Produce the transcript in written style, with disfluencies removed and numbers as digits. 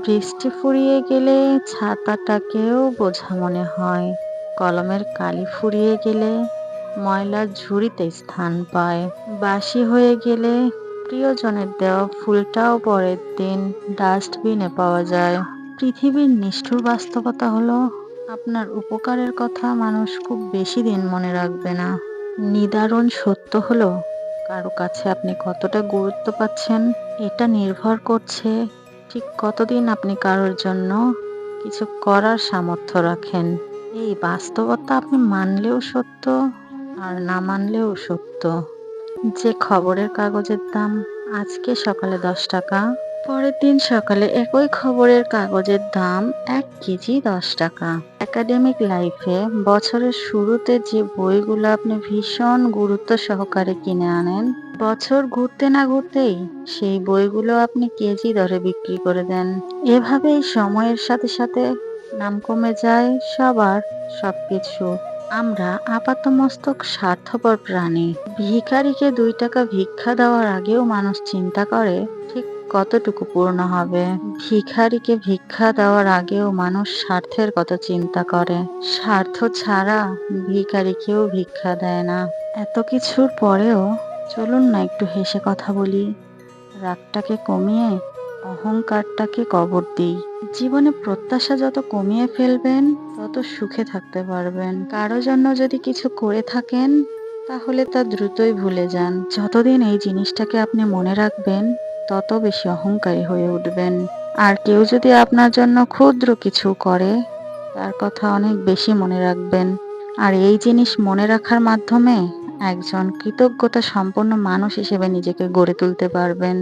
বৃষ্টি ফুরিয়ে গেলে ছাতাটাকেও বোঝা মনে হয়। কলমের কালি ফুরিয়ে গেলে ময়লার ঝুড়িতে স্থান পায়। বাসি হয়ে গেলে প্রিয়জনের দেওয়া ফুলটাও পরের দিন ডাস্টবিনে পাওয়া যায়। পৃথিবীর নিষ্ঠুর বাস্তবতা হলো, আপনার উপকারের কথা মানুষ খুব বেশি দিন মনে রাখবে না। নিদারুণ সত্য হলো, কারো কাছে আপনি কতটা গুরুত্ব পাচ্ছেন এটা নির্ভর করছে ঠিক কতদিন আপনি কারোর জন্য কিছু করার সামর্থ্য রাখেন। এই বাস্তবতা আপনি মানলেও সত্য, আর না মানলেও সত্য। যে খবরের কাগজের দাম আজকে সকালে 10 টাকা, পরের দিন সকালে একই খবরের কাগজের দাম 1 কেজি 10 টাকা। একাডেমিক লাইফে বছরের শুরুতে যে বইগুলো আপনি ভীষণ গুরুত্ব সহকারে কিনে আনেন, বছর ঘুরতে না ঘুরতেই সেই বইগুলো আপনি কেজি দরে বিক্রি করে দেন। এভাবেই সময়ের সাথে সাথে নাম কমে যায় সবার, সবকিছু। আমরা আপাতমস্তক স্বার্থপর প্রাণী। ভিখারিকে 2 টাকা ভিক্ষা দেওয়ার আগেও মানুষ চিন্তা করে ঠিক কতটুকু পূর্ণ হবে। ভিখারিকে ভিক্ষা দেওয়ার আগেও মানুষ স্বার্থের কথা চিন্তা করে। স্বার্থ ছাড়া ভিখারিকেও ভিক্ষা দেয় না। এত কিছুর পরেও চলুন না একটু হেসে কথা বলি, রাগটাকে কমিয়ে অহংকারটাকে কবর দিই। জীবনে প্রত্যাশা যত কমিয়ে ফেলবেন তত সুখে থাকতে পারবেন। কারো জন্য যদি কিছু করে থাকেন তাহলে তা দ্রুতই ভুলে যান। যতদিন এই জিনিসটাকে আপনি মনে রাখবেন তত বেশি অহংকারী হয়ে উঠবেন। আর কেউ যদি আপনার জন্য ক্ষুদ্র কিছু করে তার কথা অনেক বেশি মনে রাখবেন। আর এই জিনিস মনে রাখার মাধ্যমে একজন কৃতজ্ঞতা সম্পন্ন মানুষ হিসেবে নিজেকে গড়ে তুলতে পারবেন।